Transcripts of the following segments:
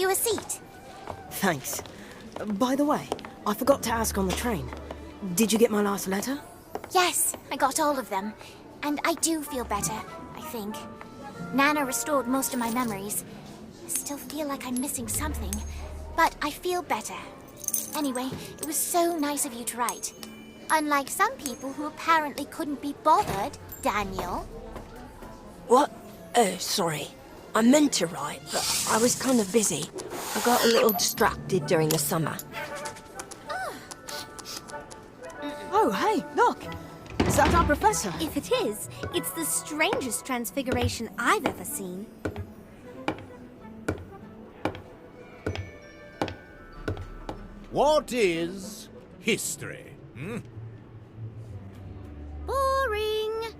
you a seat. Thanks. By the way, I forgot to ask on the train. Did you get my last letter? Yes, I got all of them. And I do feel better, I think. Nana restored most of my memories. I still feel like I'm missing something, but I feel better. Anyway, it was so nice of you to write. Unlike some people who apparently couldn't be bothered, Daniel. What? Oh, sorry. I meant to write, but I was kind of busy. I got a little distracted during the summer. Oh, hey, look! Is that our professor? If it is, it's the strangest transfiguration I've ever seen. What is history? Boring.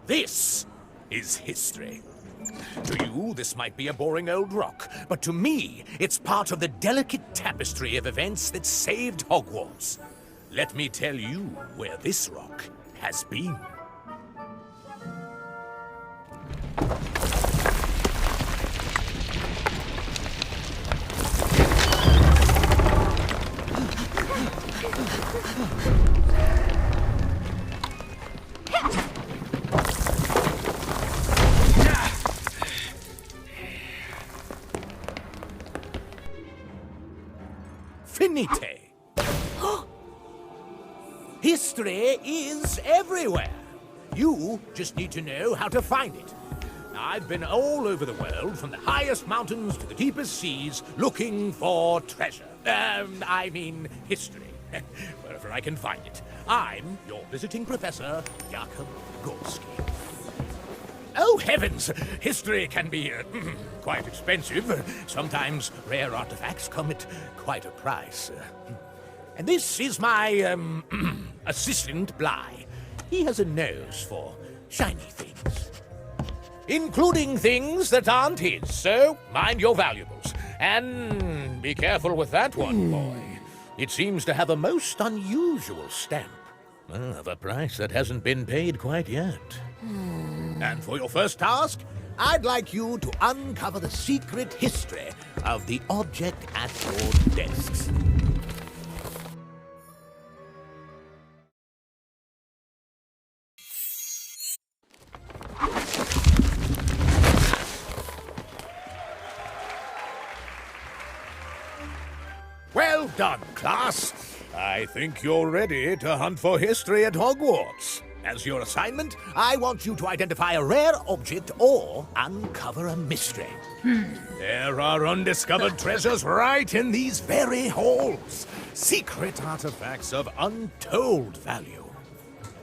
This is history. To you, this might be a boring old rock, but to me, it's part of the delicate tapestry of events that saved Hogwarts. Let me tell you where this rock has been. Finite. History is everywhere. You just need to know how to find it. I've been all over the world, from the highest mountains to the deepest seas, looking for treasure. I mean history. Wherever I can find it. I'm your visiting professor, Jakub Gorski. Oh, heavens! History can be quite expensive. Sometimes rare artifacts come at quite a price. And this is my, assistant, Bly. He has a nose for shiny things. Including things that aren't his, so mind your valuables. And be careful with that one, boy. It seems to have a most unusual stamp. Of a price that hasn't been paid quite yet. And for your first task, I'd like you to uncover the secret history of the object at your desks. Well done, class. I think you're ready to hunt for history at Hogwarts. As your assignment, I want you to identify a rare object or uncover a mystery. There are undiscovered treasures right in these very halls. Secret artifacts of untold value.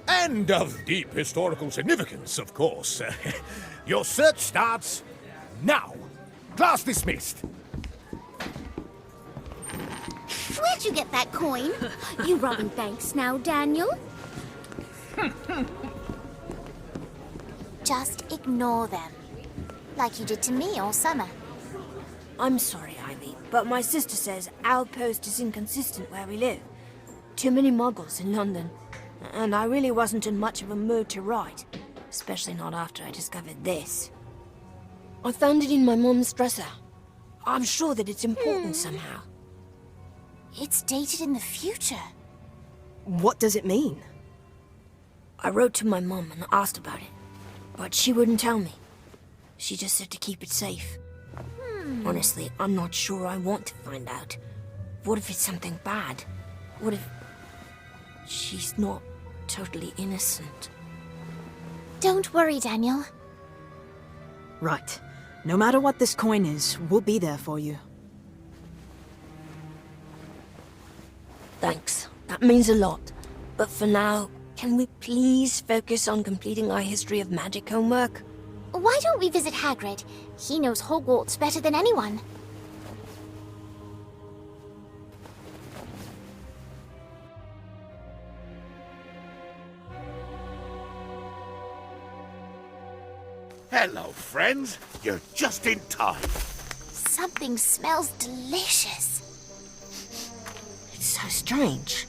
And of deep historical significance, of course. Your search starts now. Class dismissed. Where'd you get that coin? You robbing banks now, Daniel? Just ignore them. Like you did to me all summer. I'm sorry, Ivy, but my sister says our post is inconsistent where we live. Too many muggles in London. And I really wasn't in much of a mood to write. Especially not after I discovered this. I found it in my mom's dresser. I'm sure that it's important somehow. It's dated in the future. What does it mean? I wrote to my mom and asked about it, but she wouldn't tell me. She just said to keep it safe. Honestly, I'm not sure I want to find out. What if it's something bad? What if she's not totally innocent? Don't worry, Daniel. Right. No matter what this coin is, we'll be there for you. Thanks. That means a lot. But for now, can we please focus on completing our history of magic homework? Why don't we visit Hagrid? He knows Hogwarts better than anyone. Hello, friends. You're just in time. Something smells delicious. It's so strange.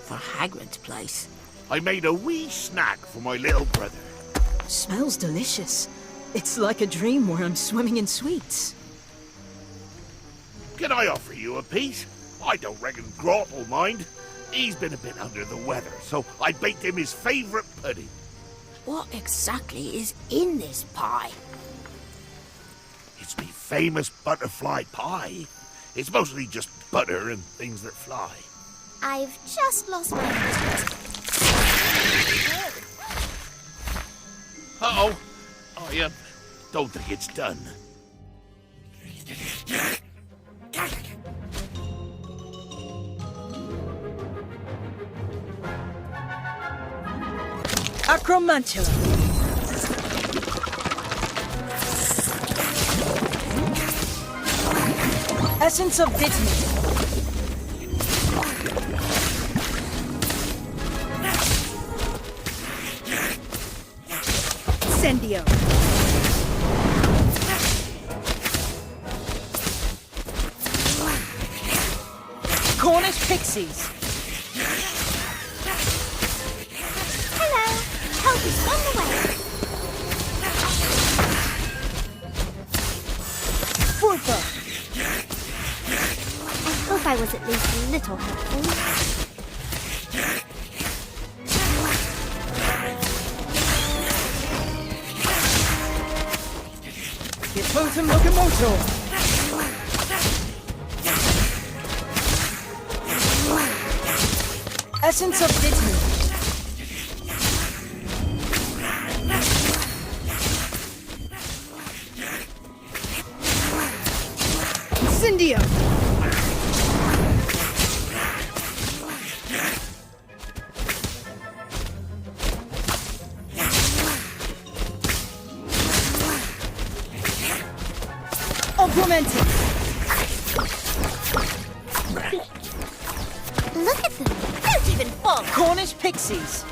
For Hagrid's place. I made a wee snack for my little brother. Smells delicious. It's like a dream where I'm swimming in sweets. Can I offer you a piece? I don't reckon Grot will mind. He's been a bit under the weather, so I baked him his favourite pudding. What exactly is in this pie? It's me famous butterfly pie. It's mostly just butter and things that fly. I've just lost my interest. Uh-oh. I don't think it's done. Acromantula. Essence of vitamin. Incendio. Cornish pixies. Hello. Help is on the way. Furfa. I hope I was at least a little helpful. Totem locomotor. Essence of vitamin. Incendio. Augmented. Look at them. Don't even fall. Cornish pixies.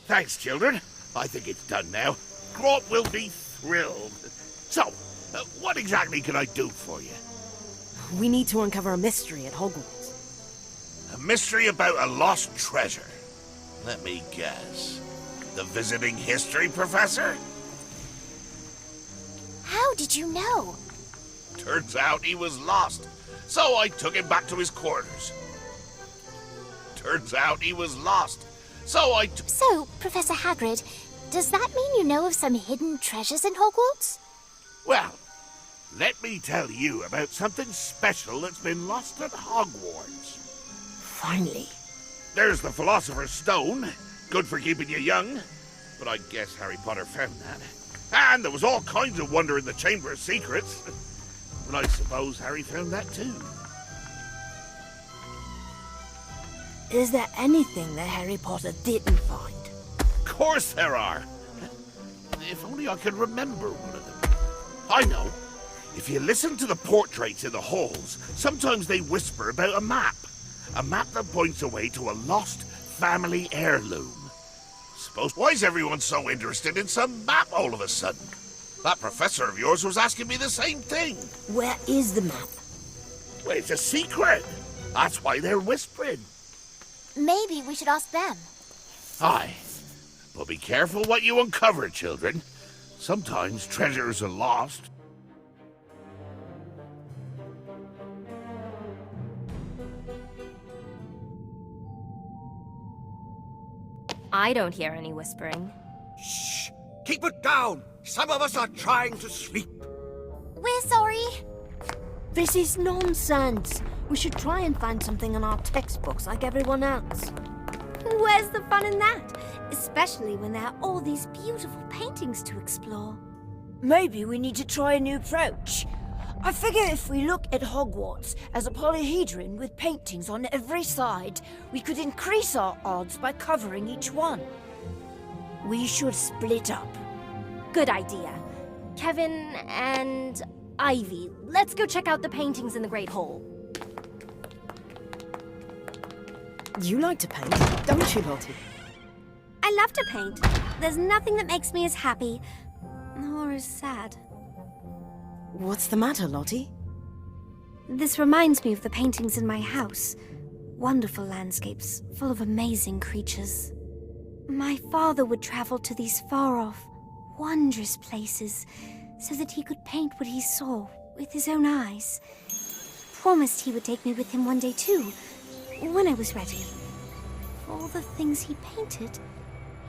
Thanks, children. I think it's done now. Grot will be thrilled. So, what exactly can I do for you? We need to uncover a mystery at Hogwarts. A mystery about a lost treasure. Let me guess. The visiting history professor? How did you know? Turns out he was lost, so I took him back to his quarters. Turns out he was lost, so I took... So, Professor Hagrid, does that mean you know of some hidden treasures in Hogwarts? Well, let me tell you about something special that's been lost at Hogwarts. Finally. There's the Philosopher's Stone, good for keeping you young, but I guess Harry Potter found that. And there was all kinds of wonder in the Chamber of Secrets, but I suppose Harry found that too. Is there anything that Harry Potter didn't find? Of course there are. If only I could remember one of them. I know. If you listen to the portraits in the halls, sometimes they whisper about a map. A map that points away to a lost family heirloom. Suppose why is everyone so interested in some map all of a sudden? That professor of yours was asking me the same thing. Where is the map? Well, it's a secret. That's why they're whispering. Maybe we should ask them. Aye. But be careful what you uncover, children. Sometimes treasures are lost. I don't hear any whispering. Shh! Keep it down! Some of us are trying to sleep. We're sorry. This is nonsense. We should try and find something in our textbooks like everyone else. Where's the fun in that? Especially when there are all these beautiful paintings to explore. Maybe we need to try a new approach. I figure if we look at Hogwarts as a polyhedron with paintings on every side, we could increase our odds by covering each one. We should split up. Good idea. Kevin and Ivy, let's go check out the paintings in the Great Hall. You like to paint, don't you, Lottie? I love to paint. There's nothing that makes me as happy or as sad. What's the matter, Lottie? This reminds me of the paintings in my house. Wonderful landscapes, full of amazing creatures. My father would travel to these far-off, wondrous places so that he could paint what he saw with his own eyes. Promised he would take me with him one day too, when I was ready. For all the things he painted,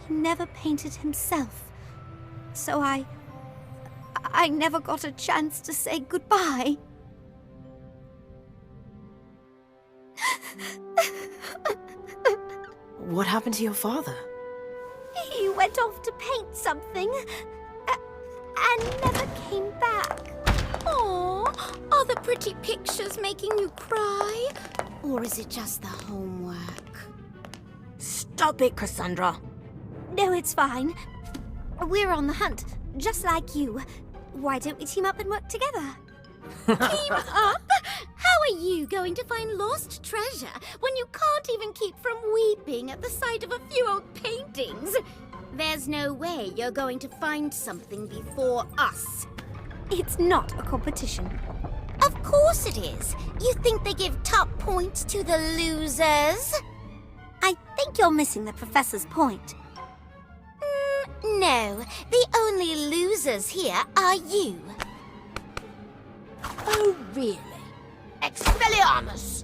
he never painted himself. So I never got a chance to say goodbye. What happened to your father? He went off to paint something, and never came back. Aw, are the pretty pictures making you cry? Or is it just the homework? Stop it, Cassandra. No, it's fine. We're on the hunt, just like you. Why don't we team up and work together? Team up? How are you going to find lost treasure when you can't even keep from weeping at the sight of a few old paintings? There's no way you're going to find something before us. It's not a competition. Of course it is. You think they give top points to the losers? I think you're missing the professor's point. No, the only losers here are you. Oh, really? Expelliarmus!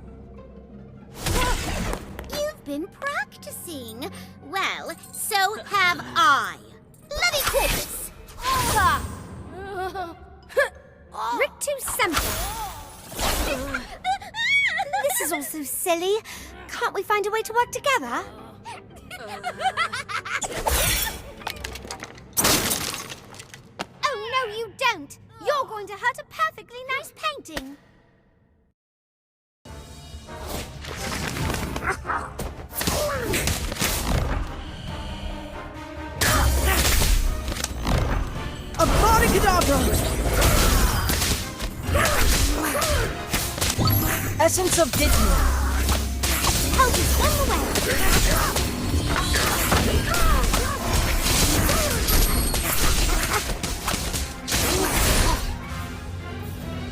You've been practicing. Well, so have I. Bloody corpus! Rictus Semper. This is all so silly. Can't we find a way to work together? Oh, no, you don't. You're going to hurt a perfectly nice painting. Abracadabra! Essence of Ditman. Help us on the way.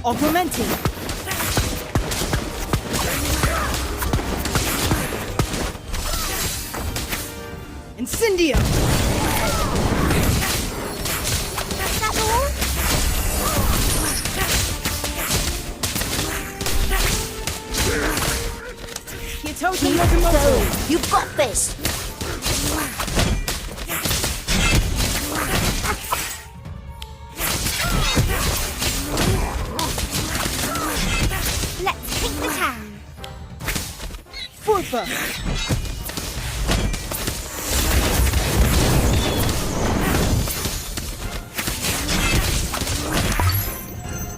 Augmenting. Incendio. Is that all? Kyotoken Locomotive. You've got this! Let's take the town. Further.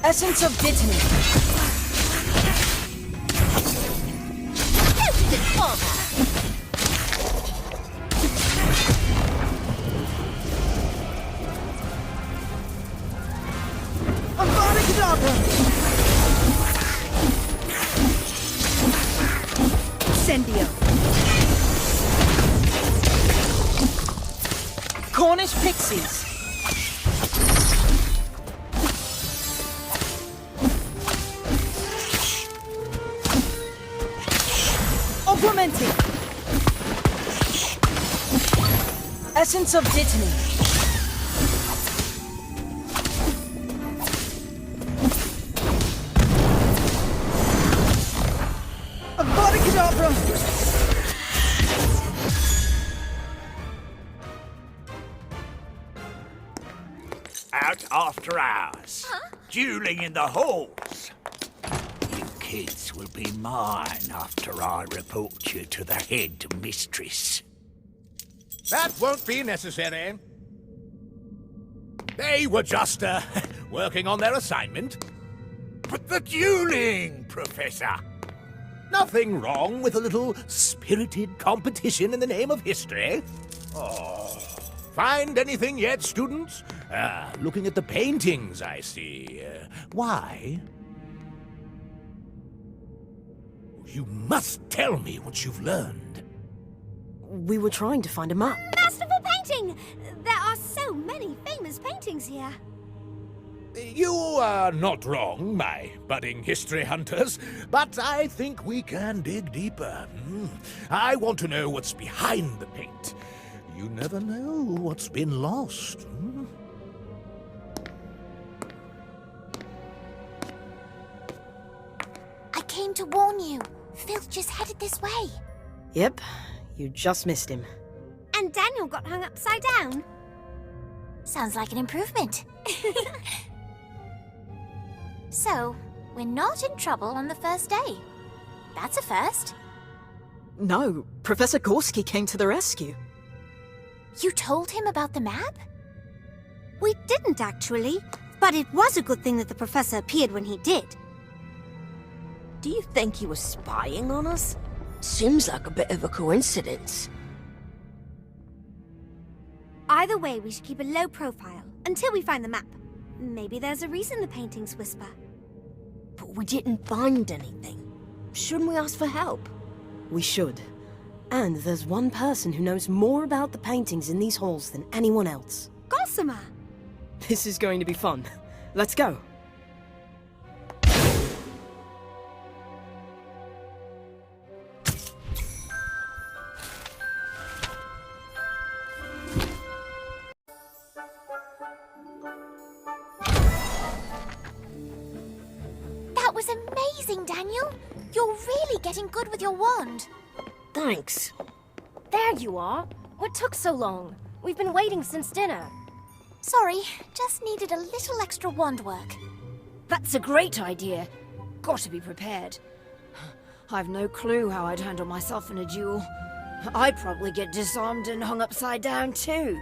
Essence of Ditman. Incendio. Cornish Pixies. Augmenting. Essence of Ditany. Out after hours. Dueling in the halls. You kids will be mine after I report you to the head mistress. That won't be necessary. They were just, working on their assignment. But the dueling, Professor! Nothing wrong with a little spirited competition in the name of history. Find anything yet, students? Looking at the paintings, I see. Why? You must tell me what you've learned. We were trying to find a map. Masterful painting! There are so many famous paintings here. You are not wrong, my budding history hunters, but I think we can dig deeper. I want to know what's behind the paint. You never know what's been lost. I came to warn you. Filch is headed this way. Yep, you just missed him. And Daniel got hung upside down. Sounds like an improvement. So, we're not in trouble on the first day. That's a first. No, Professor Gorski came to the rescue. You told him about the map? We didn't actually, but it was a good thing that the professor appeared when he did. Do you think he was spying on us? Seems like a bit of a coincidence. Either way, we should keep a low profile until we find the map. Maybe there's a reason the paintings whisper. But we didn't find anything. Shouldn't we ask for help? We should. And there's one person who knows more about the paintings in these halls than anyone else. Gossamer! This is going to be fun. Let's go. That was amazing, Daniel. You're really getting good with your wand. Thanks. There you are. What took so long? We've been waiting since dinner. Sorry, just needed a little extra wand work. That's a great idea. Got to be prepared. I've no clue how I'd handle myself in a duel. I'd probably get disarmed and hung upside down too.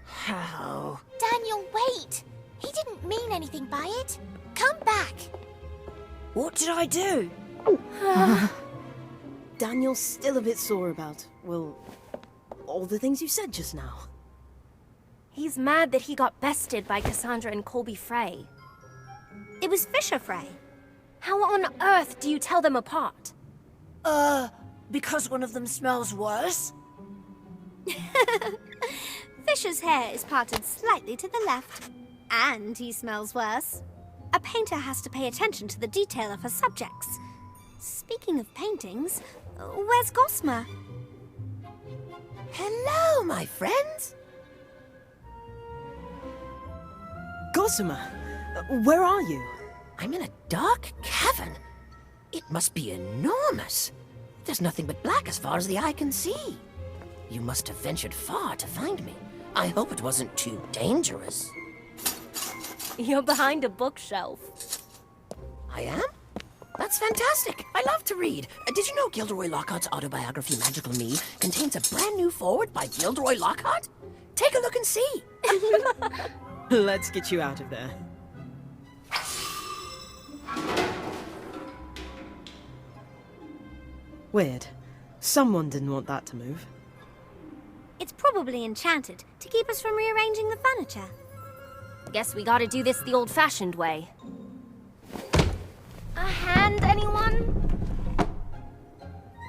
How? Daniel, wait! He didn't mean anything by it. Come back. What did I do? Daniel's still a bit sore about, well, all the things you said just now. He's mad that he got bested by Cassandra and Colby Frey. It was Fisher Frey. How on earth do you tell them apart? Because one of them smells worse? Fisher's hair is parted slightly to the left. And he smells worse. A painter has to pay attention to the detail of her subjects. Speaking of paintings, where's Gossamer? Hello, my friends. Gossamer, where are you? I'm in a dark cavern. It must be enormous. There's nothing but black as far as the eye can see. You must have ventured far to find me. I hope it wasn't too dangerous. You're behind a bookshelf. I am? That's fantastic. I love to read. Did you know Gilderoy Lockhart's autobiography, Magical Me, contains a brand new foreword by Gilderoy Lockhart? Take a look and see. Let's get you out of there. Weird. Someone didn't want that to move. It's probably enchanted to keep us from rearranging the furniture. Guess we gotta do this the old-fashioned way. A hand, anyone?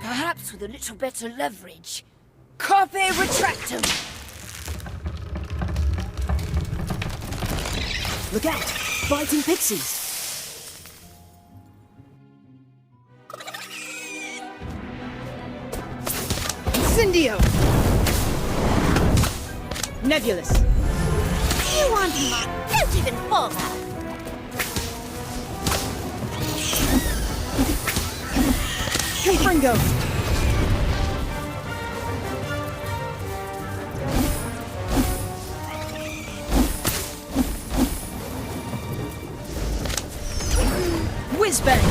Perhaps with a little better leverage. Carpe retractum! Look out! Biting pixies! Incendio! Nebulous! You want more? Don't even bother. Confringo! Whizbang!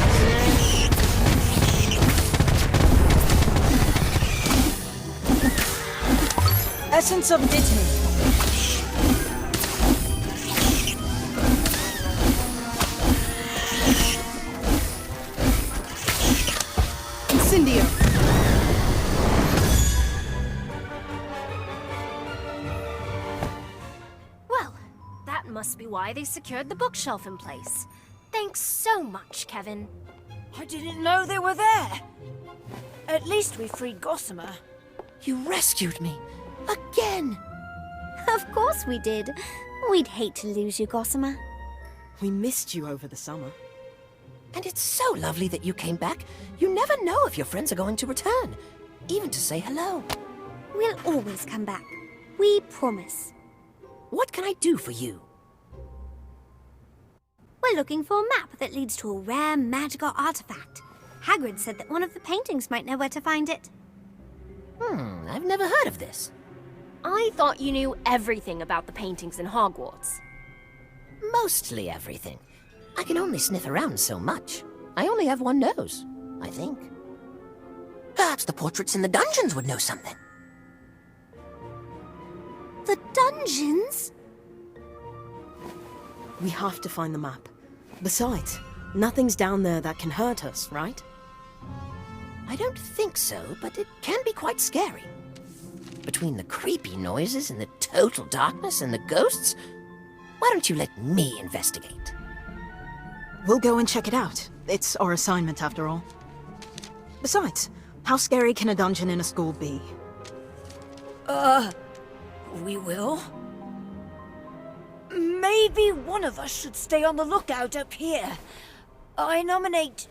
Essence of Ditany. Incendio. Well, that must be why they secured the bookshelf in place. Thanks so much, Kevin. I didn't know they were there. At least we freed Gossamer. You rescued me. Again. Of course we did. We'd hate to lose you, Gossamer. We missed you over the summer. And it's so lovely that you came back. You never know if your friends are going to return, even to say hello. We'll always come back. We promise. What can I do for you? We're looking for a map that leads to a rare magical artifact. Hagrid said that one of the paintings might know where to find it. I've never heard of this. I thought you knew everything about the paintings in Hogwarts. Mostly everything. I can only sniff around so much. I only have one nose, I think. Perhaps the portraits in the dungeons would know something. The dungeons? We have to find the map. Besides, nothing's down there that can hurt us, right? I don't think so, but it can be quite scary. Between the creepy noises and the total darkness and the ghosts, why don't you let me investigate? We'll go and check it out. It's our assignment, after all. Besides, how scary can a dungeon in a school be? We will? Maybe one of us should stay on the lookout up here. I nominate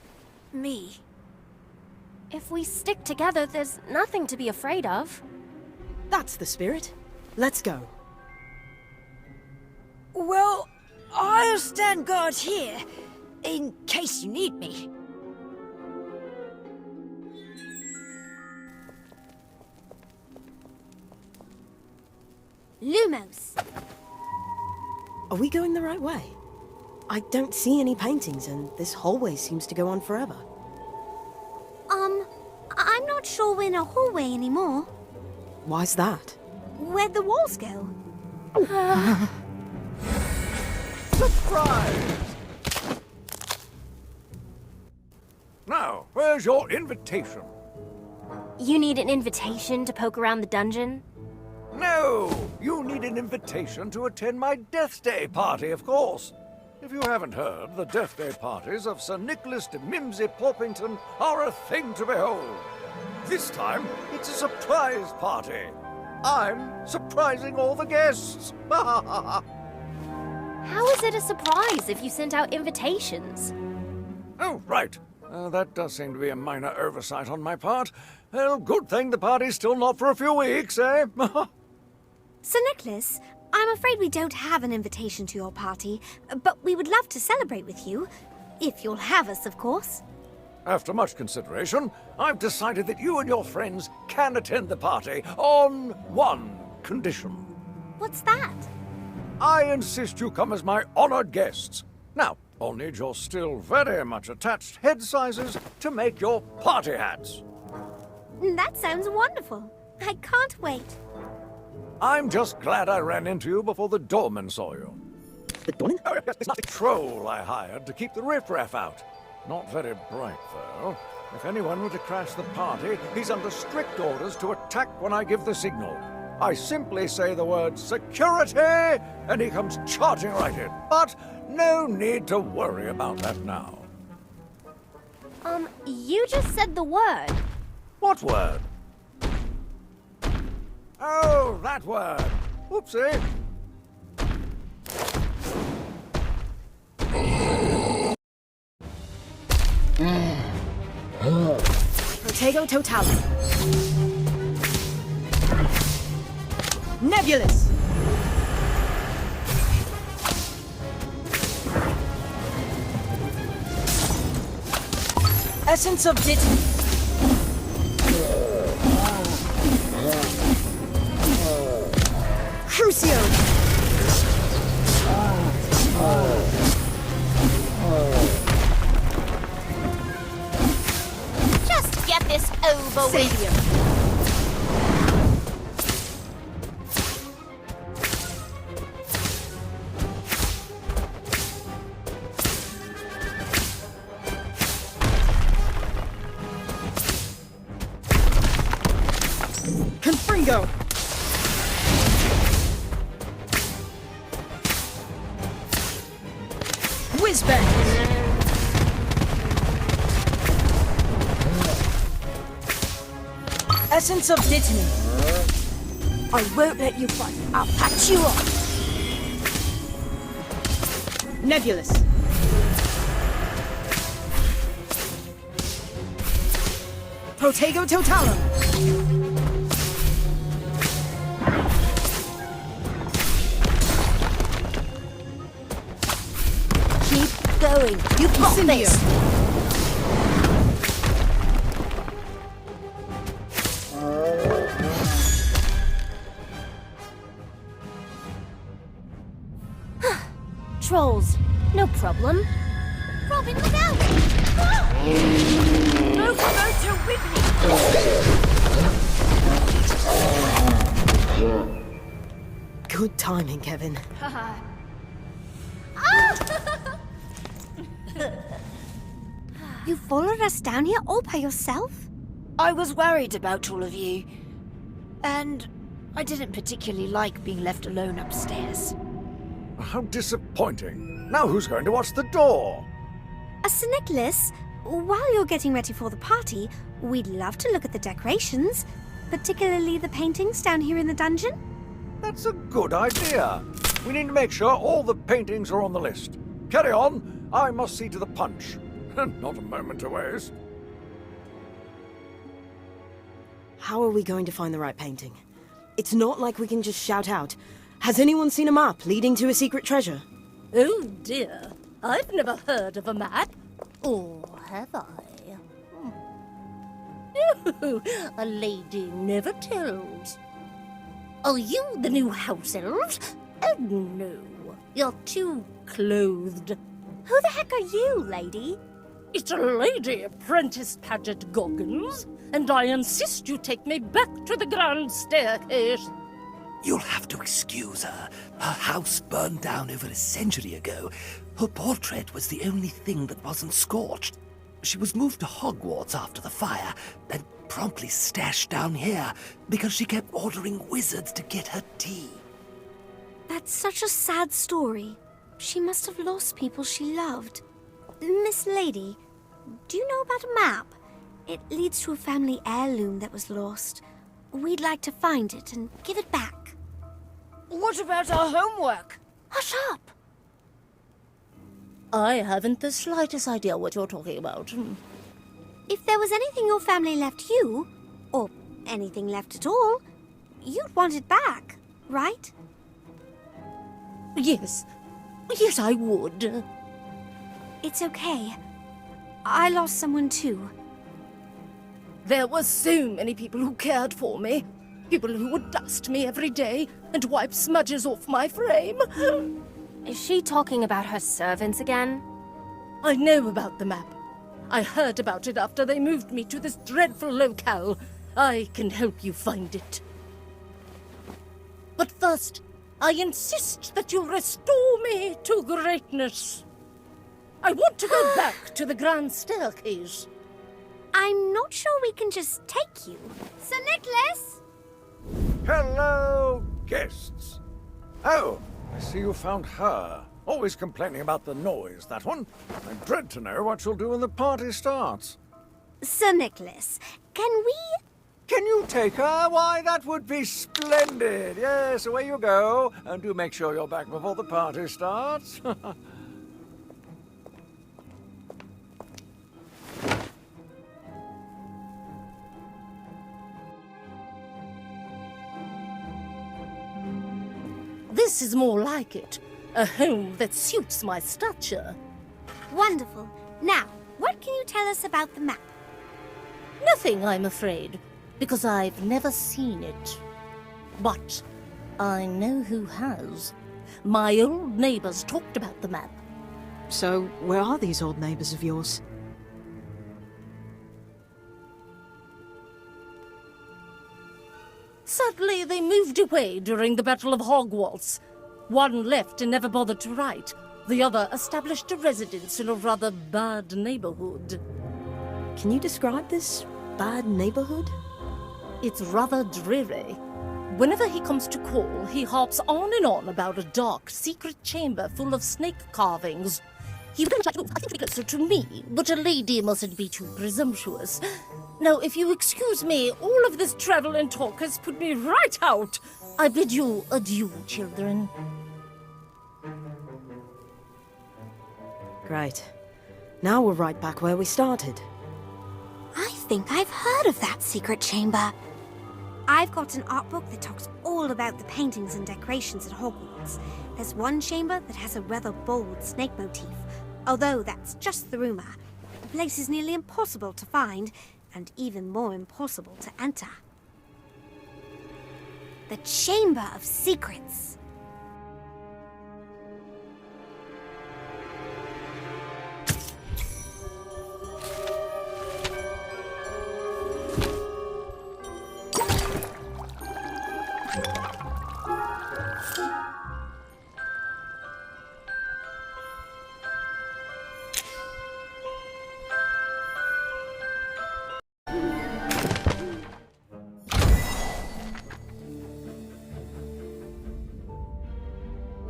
me. If we stick together, there's nothing to be afraid of. That's the spirit. Let's go. Well, I'll stand guard here, in case you need me. Lumos. Are we going the right way? I don't see any paintings, and this hallway seems to go on forever. I'm not sure we're in a hallway anymore. Why's that? Where'd the walls go? Surprise! Now, where's your invitation? You need an invitation to poke around the dungeon? No! You need an invitation to attend my Death Day party, of course. If you haven't heard, the Death Day parties of Sir Nicholas de Mimsy Porpington are a thing to behold. This time, it's a surprise party. I'm surprising all the guests. How is it a surprise if you sent out invitations? Oh, right. That does seem to be a minor oversight on my part. Well, good thing the party's still not for a few weeks, eh? Sir Nicholas, I'm afraid we don't have an invitation to your party, but we would love to celebrate with you. If you'll have us, of course. After much consideration, I've decided that you and your friends can attend the party on one condition. What's that? I insist you come as my honored guests. Now, I'll need your still very much attached head sizes to make your party hats. That sounds wonderful. I can't wait. I'm just glad I ran into you before the doorman saw you. The doorman? Oh, yes, it's not the troll I hired to keep the riffraff out. Not very bright, though. If anyone were to crash the party, he's under strict orders to attack when I give the signal. I simply say the word security, and he comes charging right in. But no need to worry about that now. You just said the word. What word? Oh, that word. Whoopsie. Protego Totalis. Nebulous. Essence of Ditton. Crucio. Just get this over with. Confringo. Whizbang. Essence of Dittany. I won't let you fight. I'll patch you up. Nebulous. Protego Totalum. Keep going. You've got this. Trolls, no problem. Robin, look out! Locomotor Wiggly! Good timing, Kevin. You followed us down here all by yourself? I was worried about all of you. And I didn't particularly like being left alone upstairs. How disappointing. Now who's going to watch the door? Sir Nicholas, while you're getting ready for the party, we'd love to look at the decorations, particularly the paintings down here in the dungeon. That's a good idea. We need to make sure all the paintings are on the list. Carry on. I must see to the punch. Not a moment to waste. How are we going to find the right painting? It's not like we can just shout out, "Has anyone seen a map leading to a secret treasure?" Oh dear, I've never heard of a map. Or have I? No, a lady never tells. Are you the new house elves? Oh no, you're too clothed. Who the heck are you, lady? It's a lady, Apprentice Paget Goggins, and I insist you take me back to the grand staircase. You'll have to excuse her. Her house burned down over a century ago. Her portrait was the only thing that wasn't scorched. She was moved to Hogwarts after the fire, and promptly stashed down here because she kept ordering wizards to get her tea. That's such a sad story. She must have lost people she loved. Miss Lady, do you know about a map? It leads to a family heirloom that was lost. We'd like to find it and give it back. What about our homework? Hush up! I haven't the slightest idea what you're talking about. If there was anything your family left you, or anything left at all, you'd want it back, right? Yes. Yes, I would. It's okay. I lost someone too. There were so many people who cared for me. People who would dust me every day and wipe smudges off my frame. Is she talking about her servants again? I know about the map. I heard about it after they moved me to this dreadful locale. I can help you find it. But first, I insist that you restore me to greatness. I want to go back to the grand staircase. I'm not sure we can just take you. Sir Nicholas! Hello, guests. Oh, I see you found her. Always complaining about the noise, that one. I dread to know what she'll do when the party starts. Sir Nicholas, can we... Can you take her? Why, that would be splendid. Yes, away you go. And do make sure you're back before the party starts. This is more like it. A home that suits my stature. Wonderful. Now, what can you tell us about the map? Nothing, I'm afraid, because I've never seen it. But I know who has. My old neighbors talked about the map. So, where are these old neighbors of yours? Sadly, they moved away during the Battle of Hogwarts. One left and never bothered to write. The other established a residence in a rather bad neighborhood. Can you describe this bad neighborhood? It's rather dreary. Whenever he comes to call, he harps on and on about a dark, secret chamber full of snake carvings. He would try to move, I think, closer to me, but a lady mustn't be too presumptuous. Now, if you excuse me, all of this travel and talk has put me right out. I bid you adieu, children. Great. Now we're right back where we started. I think I've heard of that secret chamber. I've got an art book that talks all about the paintings and decorations at Hogwarts. There's one chamber that has a rather bold snake motif, although that's just the rumor. The place is nearly impossible to find, and even more impossible to enter. The Chamber of Secrets.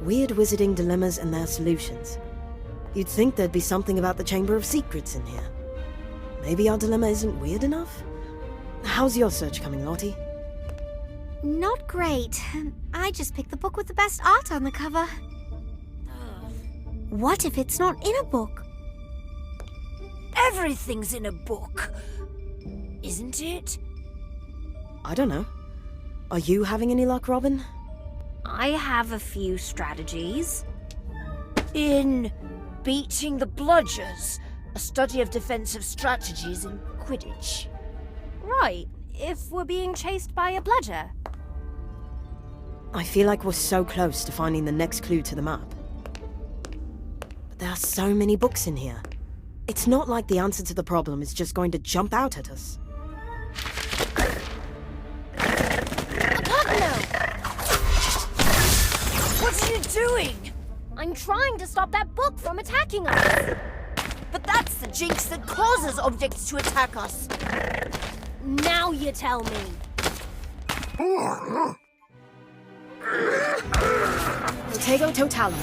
Weird wizarding dilemmas and their solutions. You'd think there'd be something about the Chamber of Secrets in here. Maybe our dilemma isn't weird enough? How's your search coming, Lottie? Not great. I just picked the book with the best art on the cover. What if it's not in a book? Everything's in a book, isn't it? I don't know. Are you having any luck, Robin? I have a few strategies. In beating the bludgers, a study of defensive strategies in Quidditch. Right, if we're being chased by a bludger. I feel like we're so close to finding the next clue to the map. But there are so many books in here. It's not like the answer to the problem is just going to jump out at us. What are you doing? I'm trying to stop that book from attacking us. But that's the jinx that causes objects to attack us. Now you tell me. Protego Totalum.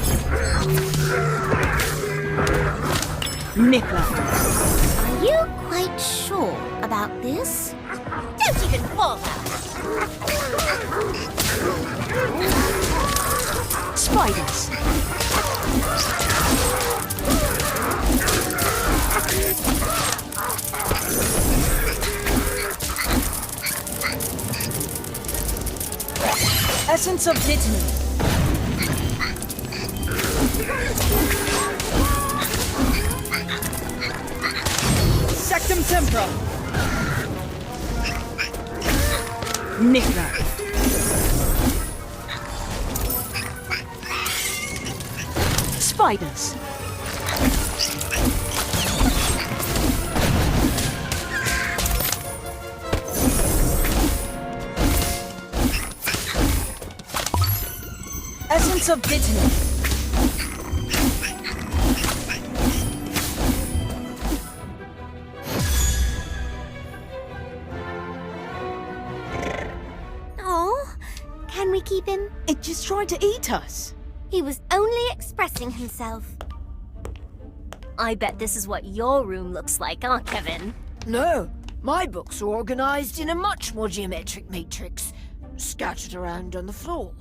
Nicola. Are you quite sure about this? Don't even bother. Spiders. Essence of Dittany. Sectum Tempora. Nicola. Spiders. Essence of Dittany. Oh, can we keep him? It just tried to eat us. He was only expressing himself. I bet this is what your room looks like, huh, Kevin? No, my books are organized in a much more geometric matrix, scattered around on the floor.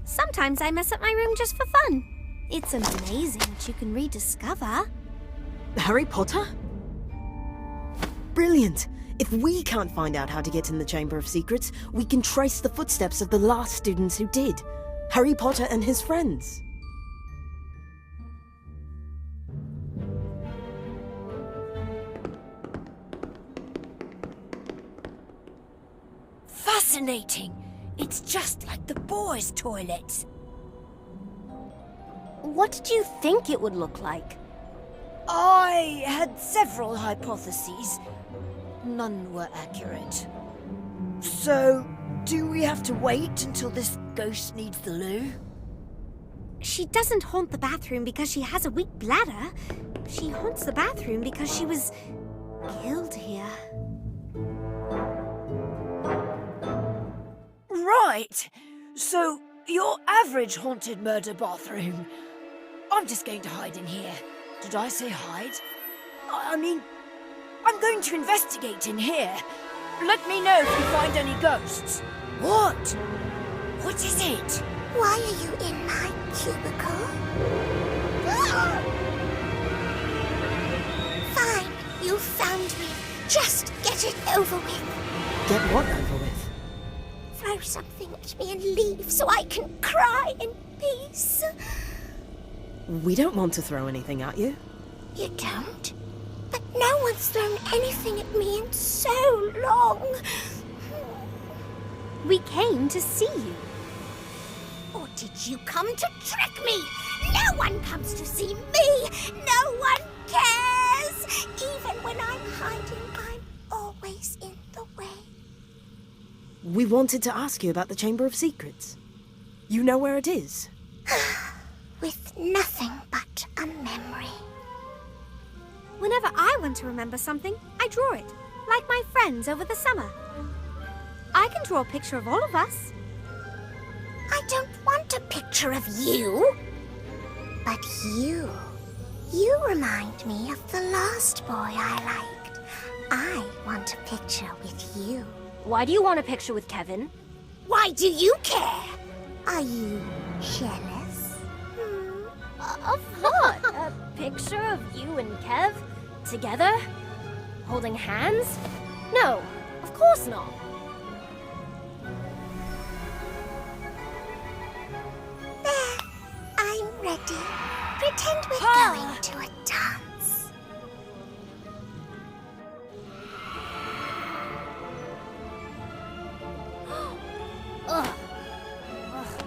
Sometimes I mess up my room just for fun. It's amazing what you can rediscover. Harry Potter? Brilliant! If we can't find out how to get in the Chamber of Secrets, we can trace the footsteps of the last students who did. Harry Potter and his friends. Fascinating! It's just like the boys' toilets. What did you think it would look like? I had several hypotheses. None were accurate. So, do we have to wait until this ghost needs the loo? She doesn't haunt the bathroom because she has a weak bladder. She haunts the bathroom because she was killed here. Right! So, your average haunted murder bathroom. I'm just going to hide in here. Did I say hide? I mean, I'm going to investigate in here. Let me know if you find any ghosts. What? What is it? Why are you in my cubicle? You found me. Just get it over with. Get what over with? Throw something at me and leave so I can cry in peace. We don't want to throw anything at you. You don't? But no one's thrown anything at me in so long. We came to see you. Or did you come to trick me? No one comes to see me. No one cares. Even when I'm hiding, I'm always in the way. We wanted to ask you about the Chamber of Secrets. You know where it is? With nothing but a memory. Whenever I want to remember something, I draw it. Like my friends over the summer. I can draw a picture of all of us. I don't want a picture of you. But you. You remind me of the last boy I liked. I want a picture with you. Why do you want a picture with Kevin? Why do you care? Are you jealous? Of what? A picture of you and Kev? Together? Holding hands? No, of course not. There, I'm ready. Pretend we're going to a dance.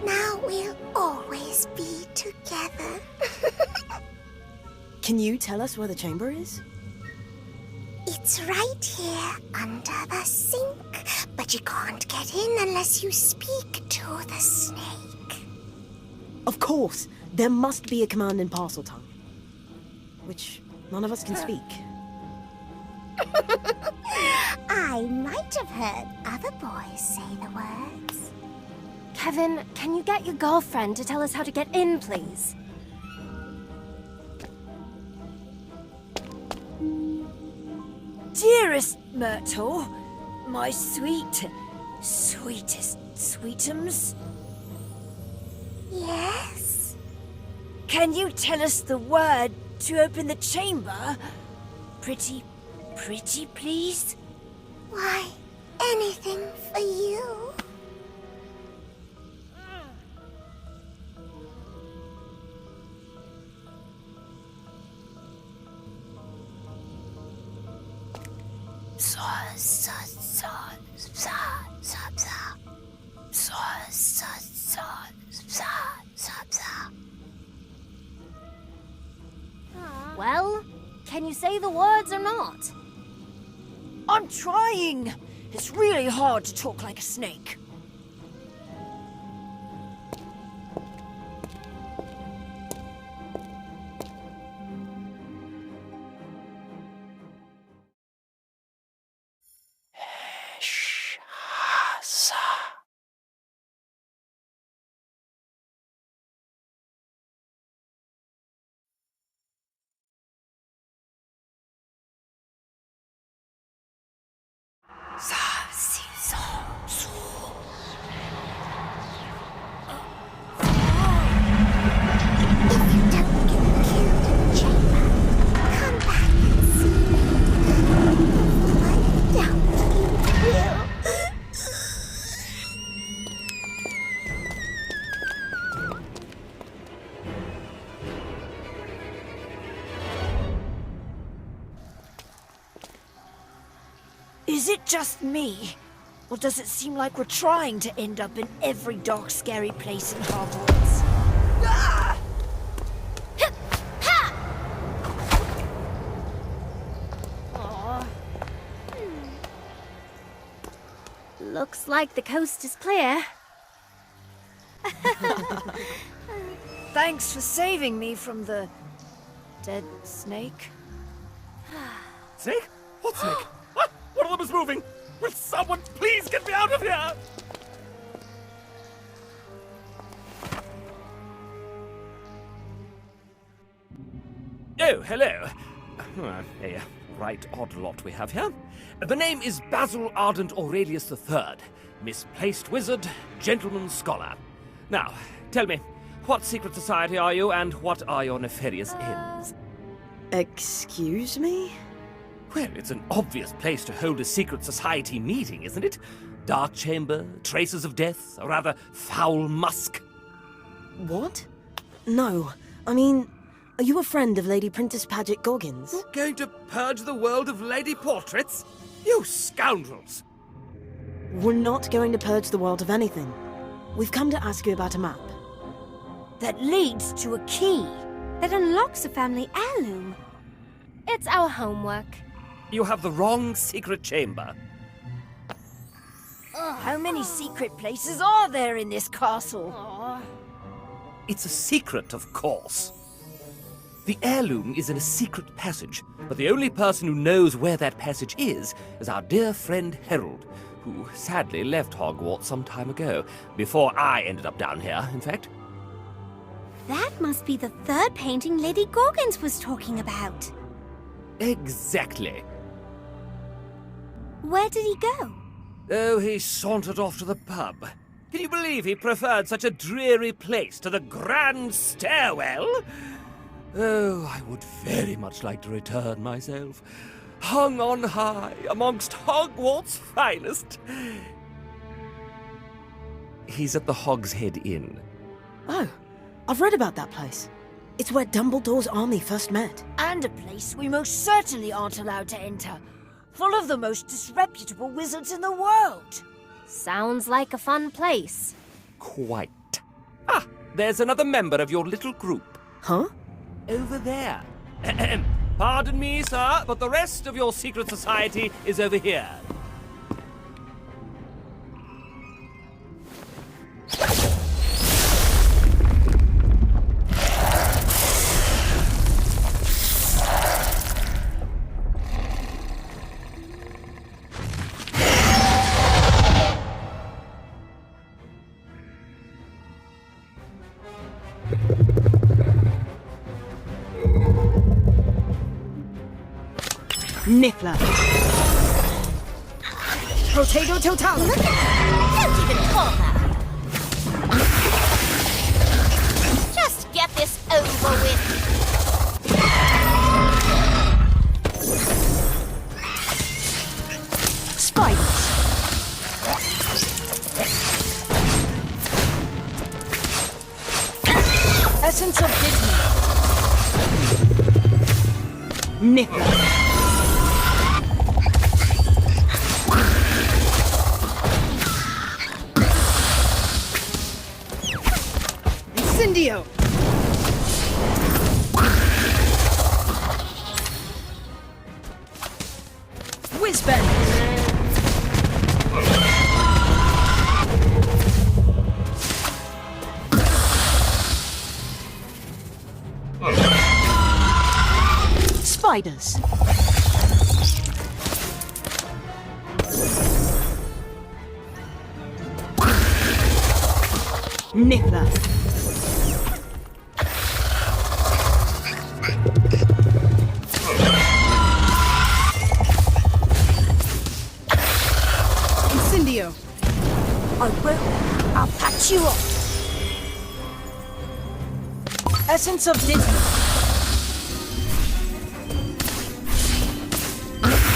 Now we'll always be together. Can you tell us where the chamber is? It's right here under the sink, but you can't get in unless you speak to the snake. Of course! There must be a command in parcel tongue. Which none of us can speak. I might have heard other boys say the words. Kevin, can you get your girlfriend to tell us how to get in, please? Dearest Myrtle, my sweetest sweetums. Yes? Can you tell us the word to open the chamber? Pretty, please? Why, anything for you. Well, can you say the words or not? I'm trying. It's really hard to talk like a snake. Is it just me? Or does it seem like we're trying to end up in every dark, scary place in Hogwarts? Ah! Looks like the coast is clear. Thanks for saving me from the dead snake. Snake? What snake? What? One of them is moving! Will someone please get me out of here? Oh, hello. A right odd lot we have here. The name is Basil Ardent Aurelius III, misplaced wizard, gentleman scholar. Now, tell me, what secret society are you, and what are your nefarious ends? Excuse me? Well, it's an obvious place to hold a secret society meeting, isn't it? Dark chamber, traces of death, or rather, foul musk. What? No. I mean, are you a friend of Lady Princess Paget Goggins? You're going to purge the world of lady portraits? You scoundrels! We're not going to purge the world of anything. We've come to ask you about a map. That leads to a key. That unlocks a family heirloom. It's our homework. You have the wrong secret chamber. How many secret places are there in this castle? It's a secret, of course. The heirloom is in a secret passage, but the only person who knows where that passage is our dear friend Harold, who sadly left Hogwarts some time ago, before I ended up down here, in fact. That must be the third painting Lady Goggins was talking about. Exactly. Where did he go? Oh, he sauntered off to the pub. Can you believe he preferred such a dreary place to the grand stairwell? Oh, I would very much like to return myself, hung on high amongst Hogwarts' finest. He's at the Hogshead Inn. Oh, I've read about that place. It's where Dumbledore's army first met. And a place we most certainly aren't allowed to enter. Full of the most disreputable wizards in the world. Sounds like a fun place. Quite. Ah, there's another member of your little group. Huh? Over there. Pardon me, sir, but the rest of your secret society is over here. Niffler. Potato total. Don't even bother. Just get this over with. Spiders. Essence of Disney. Niffler. Incendio. Whizbang. Spiders. Niffler. Incendio. I will. I'll patch you up. Essence of Disney.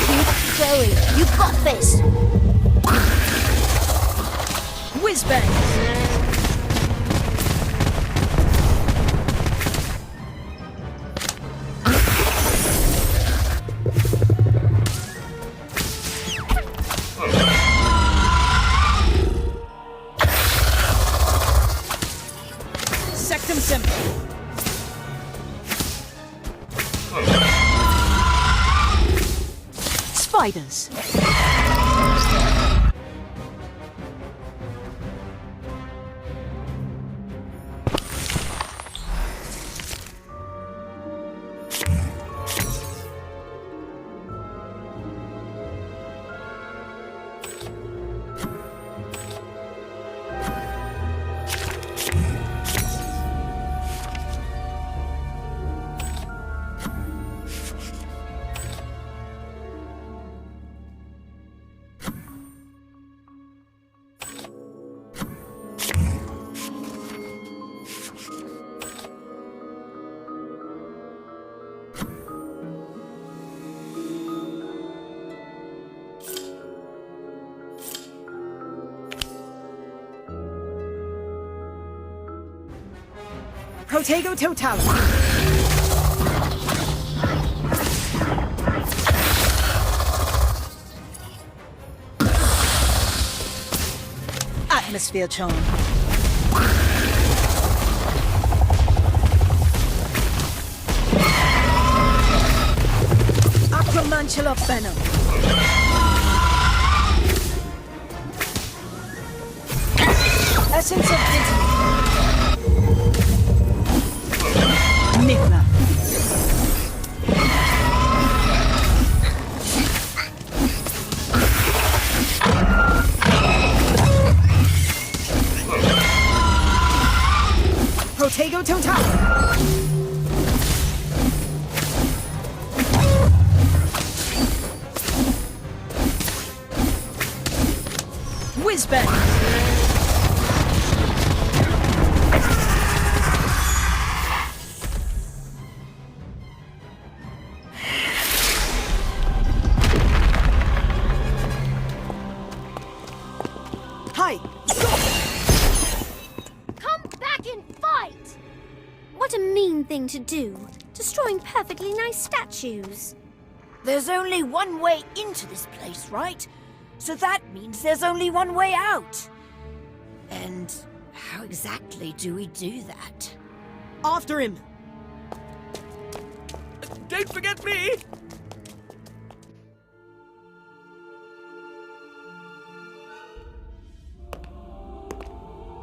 Keep going. You got this. Whizbang. Sectum Sempra. Spiders. Protego total. Atmosphere charm. Acromantula venom. Essence of bitterness. Nicola. Protego total. Whizbang. Hi. Come back and fight! What a mean thing to do, destroying perfectly nice statues. There's only one way into this place, right? So that means there's only one way out. And how exactly do we do that? After him. Don't forget me!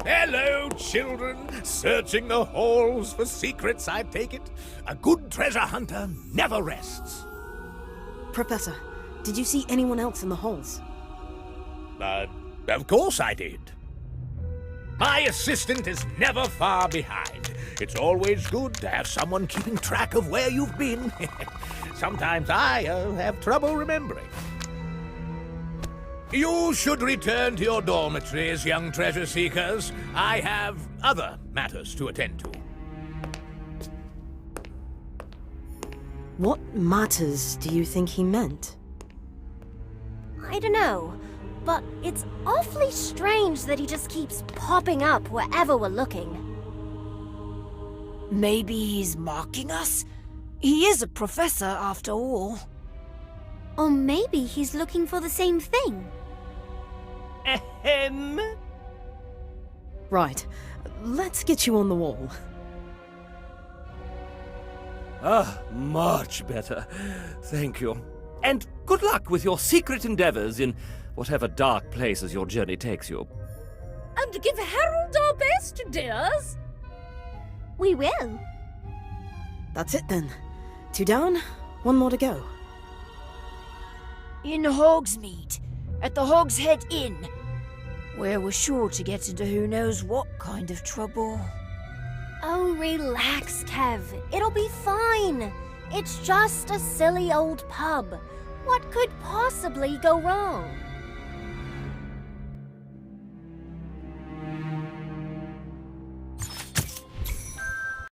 Hello, children. Searching the halls for secrets, I take it. A good treasure hunter never rests. Professor, did you see anyone else in the halls? Of course I did. My assistant is never far behind. It's always good to have someone keeping track of where you've been. Sometimes I have trouble remembering. You should return to your dormitories, young treasure seekers. I have other matters to attend to. What matters do you think he meant? I don't know, but it's awfully strange that he just keeps popping up wherever we're looking. Maybe he's mocking us? He is a professor, after all. Or maybe he's looking for the same thing. Ahem. Right, let's get you on the wall. Ah, much better. Thank you. And good luck with your secret endeavors in whatever dark places your journey takes you. And give Harold our best, dears. We will. That's it then. 2 down, 1 more to go. In Hogsmeade, at the Hogshead Inn, where we're sure to get into who knows what kind of trouble. Oh, relax, Kev. It'll be fine. It's just a silly old pub. What could possibly go wrong?